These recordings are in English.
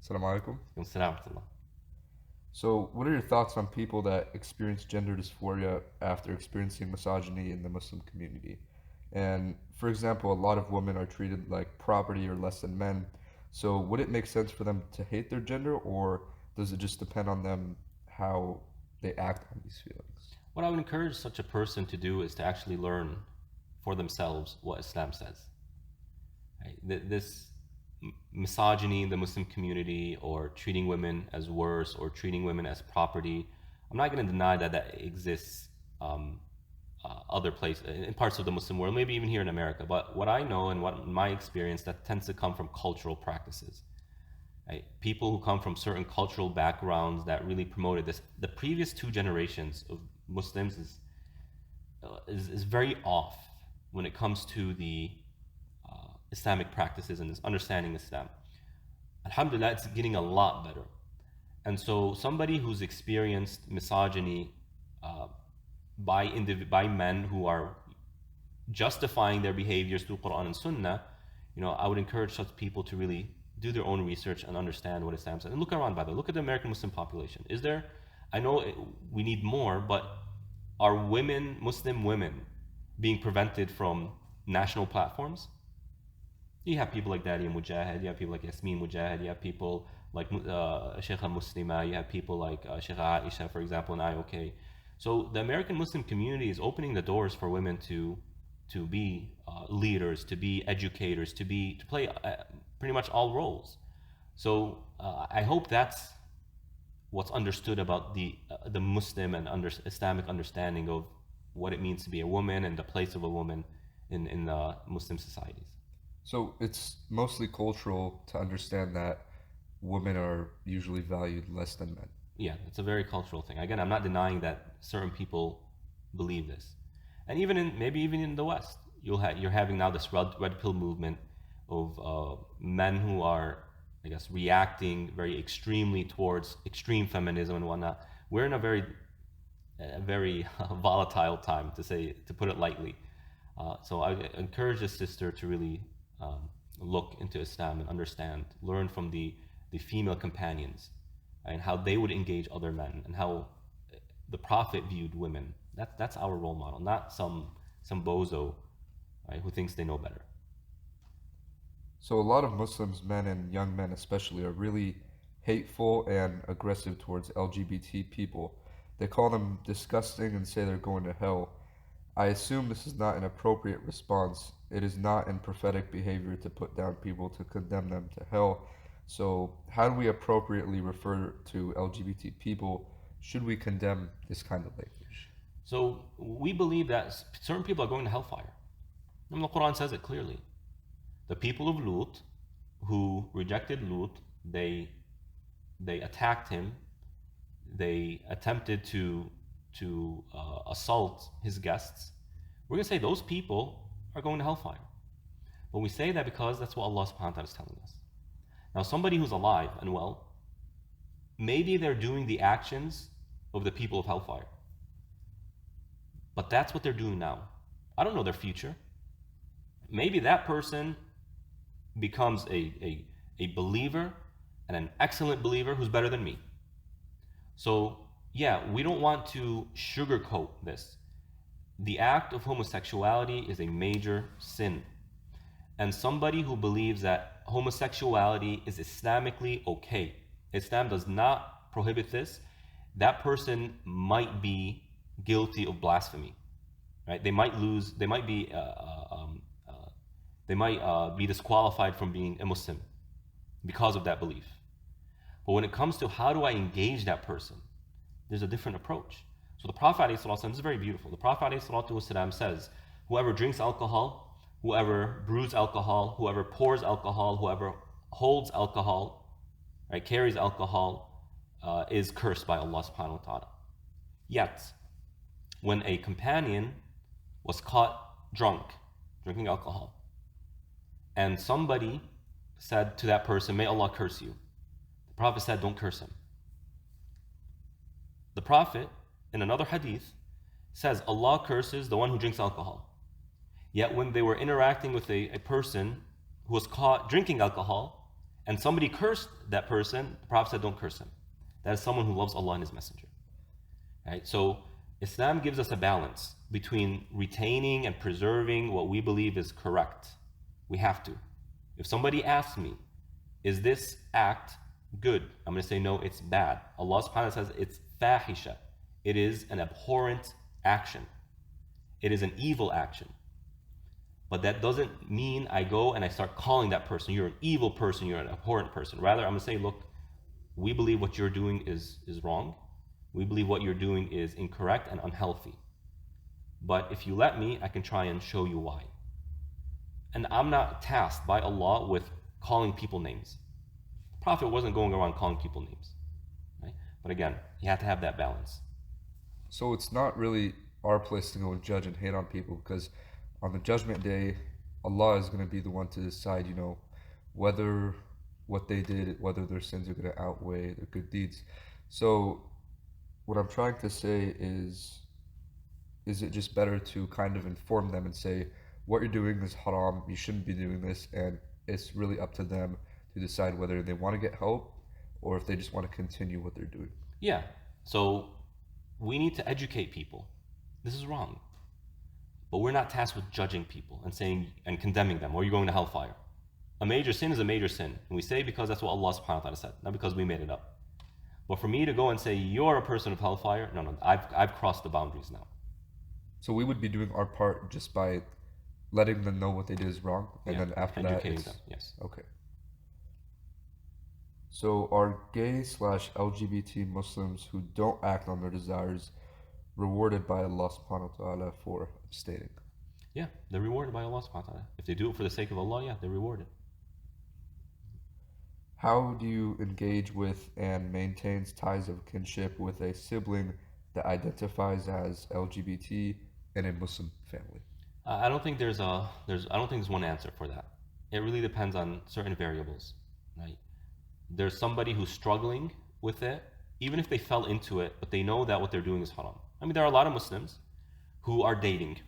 Assalamu alaikum. Alaikum. So, what are your thoughts on people that experience gender dysphoria after experiencing misogyny in the Muslim community? And, for example, a lot of women are treated like property or less than men. So, would it make sense for them to hate their gender, or does it just depend on them how they act on these feelings? What I would encourage such a person to do is to actually learn for themselves what Islam says. Right? This misogyny in the Muslim community, or treating women as worse, or treating women as property, I'm not going to deny that that exists other places, in parts of the Muslim world, maybe even here in America. But what I know and what my experience, that tends to come from cultural practices. Right? People who come from certain cultural backgrounds that really promoted this. The previous two generations of Muslims is very off when it comes to the Islamic practices and understanding Islam. Alhamdulillah, it's getting a lot better. And so somebody who's experienced misogyny by men who are justifying their behaviors through Quran and Sunnah, I would encourage such people to really do their own research and understand what Islam says. And look around, by the way, look at the American Muslim population. I know we need more, but are Muslim women, being prevented from national platforms? You have people like Dalia Mujahid, you have people like Yasmin Mujahid, you have people like Sheikha Muslima, you have people like Sheikha Aisha, for example, in IOK. So the American Muslim community is opening the doors for women to be leaders, to be educators, to play pretty much all roles. So I hope that's what's understood about the Muslim and Islamic understanding of what it means to be a woman and the place of a woman in Muslim societies. So, it's mostly cultural to understand that women are usually valued less than men. Yeah, it's a very cultural thing. Again, I'm not denying that certain people believe this, and maybe even in the West, you're having now this red pill movement of men who are, I guess, reacting very extremely towards extreme feminism and whatnot. We're in a very volatile time, to put it lightly. So I encourage the sister to really look into Islam and understand, learn from the female companions, and how they would engage other men, and how the Prophet viewed women. That's our role model, not some bozo, right, who thinks they know better. So, a lot of Muslims, men and young men especially, are really hateful and aggressive towards LGBT people. They call them disgusting and say they're going to hell. I assume this is not an appropriate response. It is not in prophetic behavior to put down people, to condemn them to hell. So, how do we appropriately refer to LGBT people? Should we condemn this kind of language? So we believe that certain people are going to hellfire. And the Quran says it clearly. The people of Lut, who rejected Lut, they attacked him. They attempted to assault his guests. We're going to say those people are going to hellfire. But we say that because that's what Allah subhanahu wa ta'ala is telling us. Now, somebody who's alive and well, maybe they're doing the actions of the people of hellfire. But that's what they're doing now. I don't know their future. Maybe that person becomes a believer, and an excellent believer who's better than me. So, yeah, we don't want to sugarcoat this. The act of homosexuality is a major sin. And somebody who believes that homosexuality is Islamically okay, Islam does not prohibit this, that person might be guilty of blasphemy, right? They might be disqualified from being a Muslim because of that belief. But when it comes to how do I engage that person, there's a different approach. So the Prophet ﷺ, this is very beautiful. The Prophet ﷺ says, whoever drinks alcohol, whoever brews alcohol, whoever pours alcohol, whoever holds alcohol, right, carries alcohol, is cursed by Allah subhanahu wa ta'ala. Yet, when a companion was caught drunk, drinking alcohol, and somebody said to that person, may Allah curse you, the Prophet said, don't curse him. The Prophet, in another hadith, says Allah curses the one who drinks alcohol. Yet when they were interacting with a person who was caught drinking alcohol, and somebody cursed that person, the Prophet said, don't curse him. That is someone who loves Allah and His Messenger. Right? So Islam gives us a balance between retaining and preserving what we believe is correct. We have to. If somebody asks me, is this act good? I'm going to say, no, it's bad. Allah subhanahu wa ta'ala says it's fahisha. It is an abhorrent action. It is an evil action. But that doesn't mean I go and I start calling that person, you're an evil person, you're an abhorrent person. Rather, I'm going to say, look, we believe what you're doing is wrong. We believe what you're doing is incorrect and unhealthy. But if you let me, I can try and show you why. And I'm not tasked by Allah with calling people names. The Prophet wasn't going around calling people names. Right? But again, you have to have that balance. So it's not really our place to go and judge and hate on people, because on the judgment day, Allah is going to be the one to decide, whether what they did, whether their sins are going to outweigh their good deeds. So what I'm trying to say is it just better to kind of inform them and say, what you're doing is haram, you shouldn't be doing this, and it's really up to them to decide whether they want to get help or if they just want to continue what they're doing. Yeah. So we need to educate people. This is wrong. But we're not tasked with judging people and saying and condemning them, or you're going to hellfire. A major sin is a major sin. And we say because that's what Allah subhanahu wa ta'ala said, not because we made it up. But for me to go and say, you're a person of hellfire, no, I've crossed the boundaries now. So we would be doing our part just by letting them know what they did is wrong, and then after that, educating them, yes. Okay. So are gay/LGBT Muslims who don't act on their desires rewarded by Allah subhanahu wa ta'ala for abstaining? Yeah, they're rewarded by Allah subhanahu wa ta'ala. If they do it for the sake of Allah, yeah, they're rewarded. How do you engage with and maintains ties of kinship with a sibling that identifies as LGBT in a Muslim family? I don't think there's one answer for that. It really depends on certain variables, right? There's somebody who's struggling with it, even if they fell into it, but they know that what they're doing is haram. I mean, there are a lot of Muslims who are dating,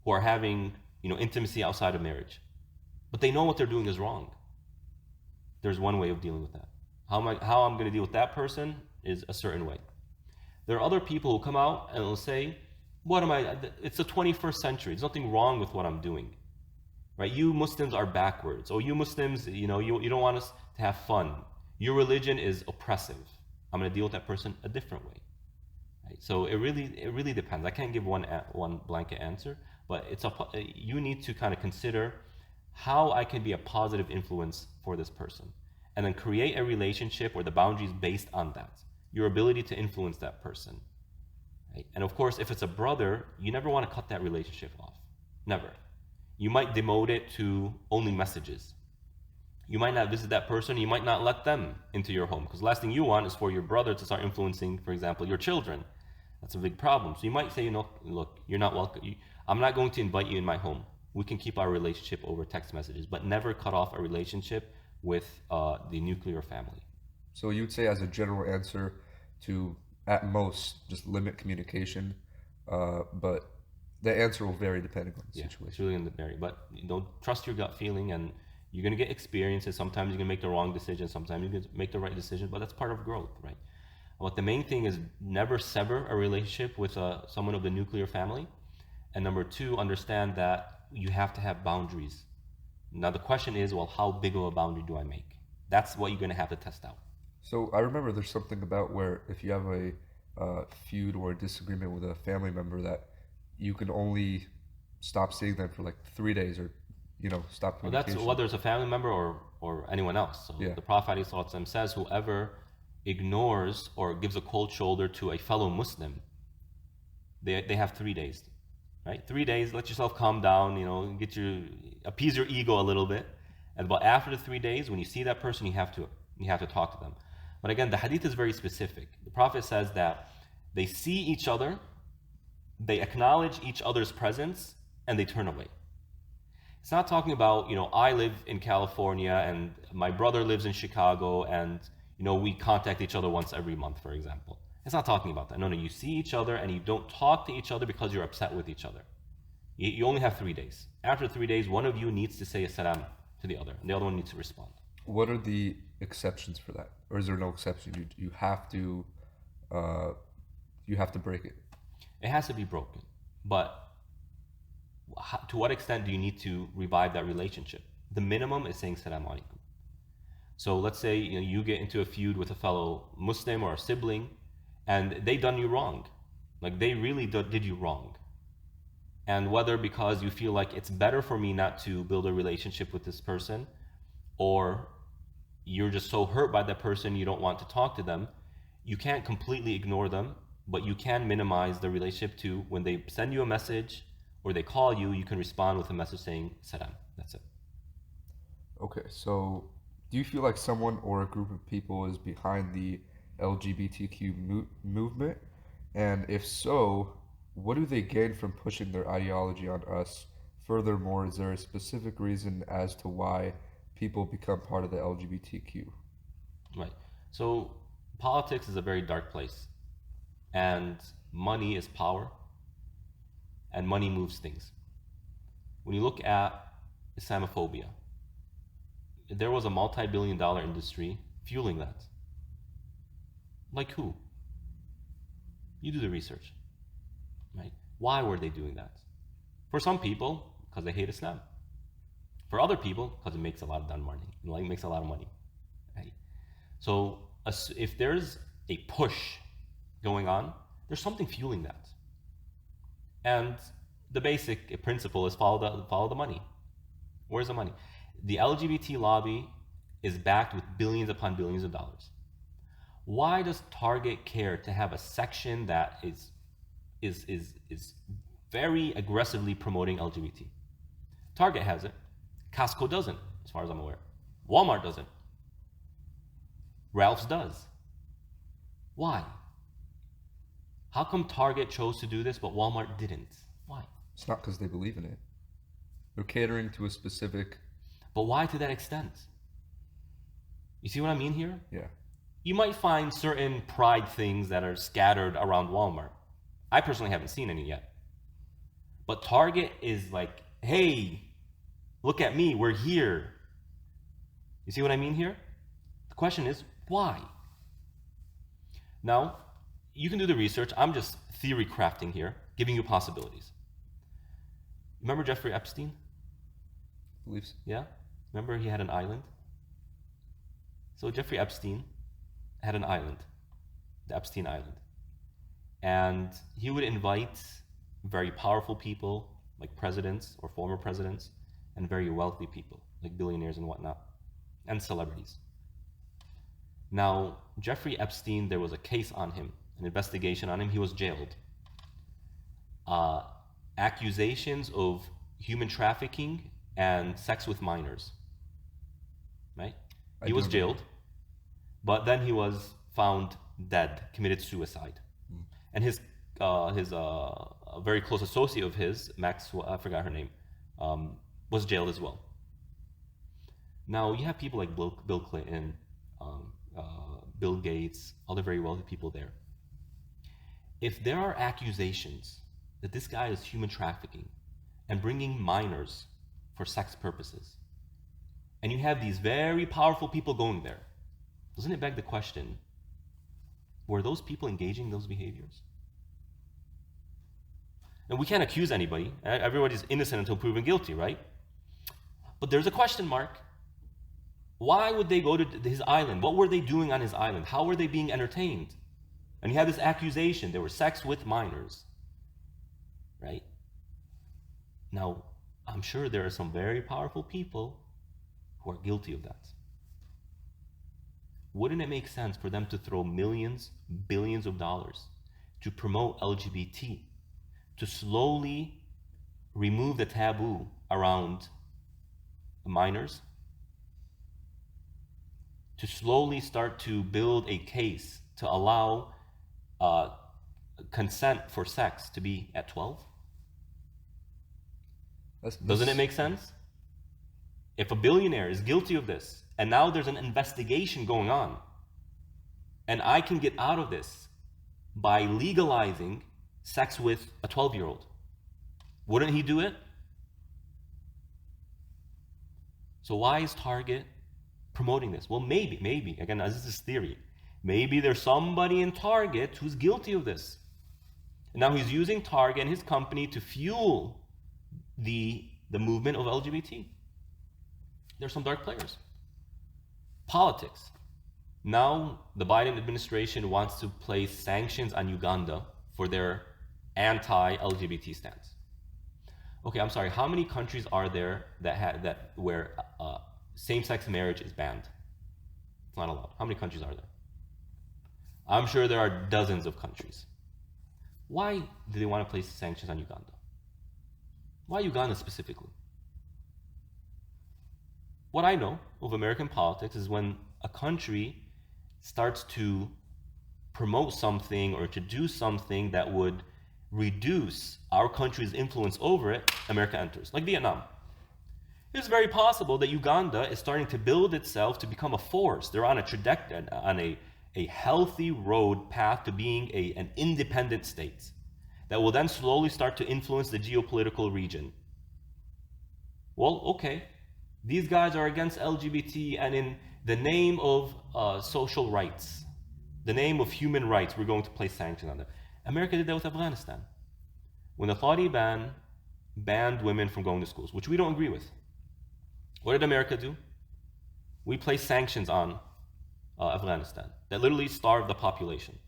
who are having, intimacy outside of marriage, but they know what they're doing is wrong. There's one way of dealing with that. How I'm going to deal with that person is a certain way. There are other people who come out and will say, it's the 21st century. There's nothing wrong with what I'm doing, right? You Muslims are backwards. Oh, you Muslims, you don't want us to have fun. Your religion is oppressive. I'm going to deal with that person a different way. Right? So it really depends. I can't give one blanket answer, but you need to kind of consider how I can be a positive influence for this person, and then create a relationship where the boundaries based on that, your ability to influence that person. Right? And of course, if it's a brother, you never want to cut that relationship off. Never. You might demote it to only messages. You might not visit that person. You might not let them into your home, because the last thing you want is for your brother to start influencing, for example, your children. That's a big problem. So you might say, look, you're not welcome. I'm not going to invite you in my home. We can keep our relationship over text messages, but never cut off a relationship with the nuclear family. So you would say, as a general answer, to at most just limit communication, but the answer will vary depending on the situation. It's really going to vary, but trust your gut feeling, and you're going to get experiences. Sometimes you're going to make the wrong decision, sometimes you're going to make the right decision, but that's part of growth, right? But the main thing is never sever a relationship with someone of the nuclear family. And number two, understand that you have to have boundaries. Now the question is, well, how big of a boundary do I make? That's what you're going to have to test out. So I remember there's something about where if you have a feud or a disagreement with a family member, that you can only stop seeing them for like 3 days, or stop communication. Well, that's whether it's a family member or anyone else. So yeah. The Prophet ﷺ says, whoever ignores or gives a cold shoulder to a fellow Muslim, they have 3 days. Right? 3 days, let yourself calm down, appease your ego a little bit. But after the 3 days, when you see that person, you have to talk to them. But again, the hadith is very specific. The Prophet says that they see each other, they acknowledge each other's presence, and they turn away. It's not talking about, I live in California and my brother lives in Chicago, and we contact each other once every month, for example. It's not talking about that. No, you see each other and you don't talk to each other because you're upset with each other. You only have 3 days. After 3 days, one of you needs to say a salam to the other, and the other one needs to respond. what are the exceptions for that, or is there no exception? Uh, you have to break it. It has to be broken. But to what extent do you need to revive that relationship? The minimum is saying salam alaikum. So let's say you get into a feud with a fellow Muslim or a sibling, and they done you wrong, like they really did you wrong. And whether because you feel like it's better for me not to build a relationship with this person, or you're just so hurt by that person you don't want to talk to them, you can't completely ignore them, but you can minimize the relationship to when they send you a message or they call you, you can respond with a message saying salam. That's it. Okay, so do you feel like someone or a group of people is behind the LGBTQ movement? And if so, what do they gain from pushing their ideology on us? Furthermore, is there a specific reason as to why people become part of the LGBTQ? Right. So politics is a very dark place, and money is power, and money moves things. When you look at Islamophobia, there was a multi-billion-dollar industry fueling that. Like who? You do the research, right? Why were they doing that? For some people, because they hate Islam. For other people, because it makes a lot of money. Like makes a lot of money, right? So if there's a push going on, there's something fueling that. And the basic principle is follow the money. Where's the money? The LGBT lobby is backed with billions upon billions of dollars. Why does Target care to have a section that is very aggressively promoting LGBT? Target has it. Costco doesn't, as far as I'm aware. Walmart doesn't. Ralph's does. Why? How come Target chose to do this, but Walmart didn't? Why? It's not because they believe in it. They're catering to a specific. But why to that extent? You see what I mean here? Yeah. You might find certain pride things that are scattered around Walmart. I personally haven't seen any yet. But Target is like, hey, look at me, we're here. You see what I mean here? The question is, why? Now, you can do the research. I'm just theory crafting here, giving you possibilities. Remember Jeffrey Epstein? Beliefs. Yeah? Remember he had an island? So Jeffrey Epstein had an island, the Epstein Island. And he would invite very powerful people, like presidents or former presidents, and very wealthy people, like billionaires and whatnot, and celebrities. Now, Jeffrey Epstein, there was a case on him, an investigation on him. He was jailed. Accusations of human trafficking and sex with minors. Right? He was jailed, but then he was found dead, committed suicide. And his a very close associate of his, I forgot her name, was jailed as well. Now you have people like Bill Clinton, Bill Gates, other very wealthy people there. If there are accusations that this guy is human trafficking and bringing minors for sex purposes, and you have these very powerful people going there, doesn't it beg the question, were those people engaging in those behaviors? And we can't accuse anybody. Everybody's innocent until proven guilty, right? But there's a question mark. Why would they go to his island? What were they doing on his island? How were they being entertained? And you have this accusation, there were sex with minors, right? Now, I'm sure there are some very powerful people who are guilty of that. Wouldn't it make sense for them to throw millions, billions of dollars to promote LGBT, to slowly remove the taboo around minors, to slowly start to build a case to allow consent for sex to be at 12? Doesn't it make sense? If a billionaire is guilty of this, and now there's an investigation going on, and I can get out of this by legalizing sex with a 12-year-old, wouldn't he do it? So why is Target promoting this? Well, maybe, again, this is theory. Maybe there's somebody in Target who's guilty of this. And now he's using Target and his company to fuel the movement of LGBT. There's some dark players. Politics. Now the Biden administration wants to place sanctions on Uganda for their anti-LGBT stance. Okay, I'm sorry. How many countries are there where same-sex marriage is banned? It's not allowed. How many countries are there? I'm sure there are dozens of countries. Why do they want to place sanctions on Uganda? Why Uganda specifically? What I know of American politics is when a country starts to promote something or to do something that would reduce our country's influence over it, America enters. Like Vietnam. It's very possible that Uganda is starting to build itself to become a force. They're on a trajectory, on a healthy road path to being an independent state that will then slowly start to influence the geopolitical region. Well, okay, these guys are against LGBT, and in the name of social rights, the name of human rights, we're going to place sanctions on them. America did that with Afghanistan. When the Taliban banned women from going to schools, which we don't agree with, what did America do? We placed sanctions on Afghanistan that literally starved the population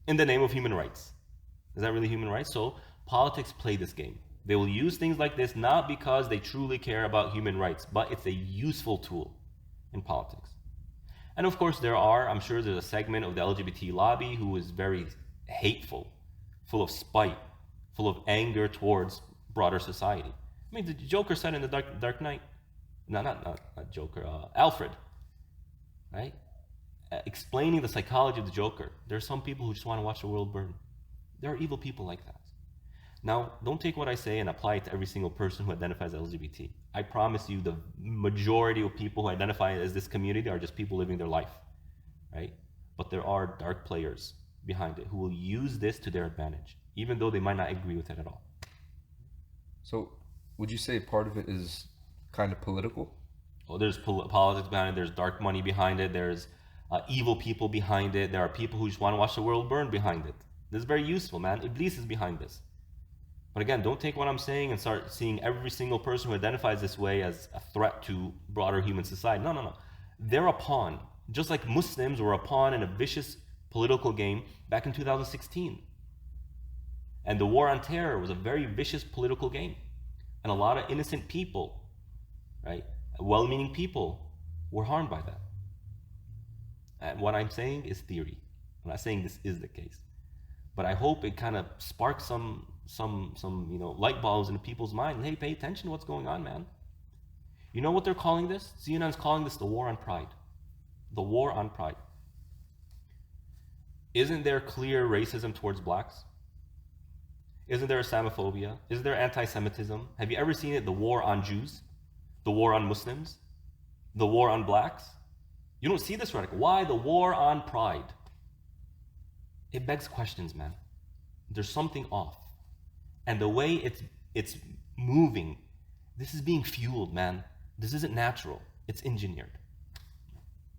in the name of human rights. Is that really human rights? So politics play this game. They will use things like this not because they truly care about human rights, but it's a useful tool in politics. And of course I'm sure there's a segment of the LGBT lobby who is very hateful, full of spite, full of anger towards broader society. I mean, the Joker said in the Dark Knight, not Joker, Alfred, right? Explaining the psychology of the Joker. There are some people who just want to watch the world burn. There are evil people like that. Now, don't take what I say and apply it to every single person who identifies as LGBT. I promise you the majority of people who identify as this community are just people living their life, right? But there are dark players behind it who will use this to their advantage, even though they might not agree with it at all. So, would you say part of it is kind of political? Oh, there's politics behind it. There's dark money behind it. There's evil people behind it. There are people who just want to watch the world burn behind it. This is very useful, man. Iblis is behind this. But again, don't take what I'm saying and start seeing every single person who identifies this way as a threat to broader human society. No. They're a pawn. Just like Muslims were a pawn in a vicious political game back in 2016. And the war on terror was a very vicious political game. And a lot of innocent people, right, well-meaning people, were harmed by that. And what I'm saying is theory. I'm not saying this is the case. But I hope it kind of sparks some light bulbs into people's mind. Hey, pay attention to what's going on, man. You know what they're calling this? CNN's calling this the war on pride. The war on pride. Isn't there clear racism towards blacks? Isn't there Islamophobia? Isn't there anti-Semitism? Have you ever seen it? The war on Jews? The war on Muslims? The war on blacks? You don't see this rhetoric. Why the war on pride? It begs questions, man. There's something off. And the way it's moving, this is being fueled, man. This isn't natural. It's engineered.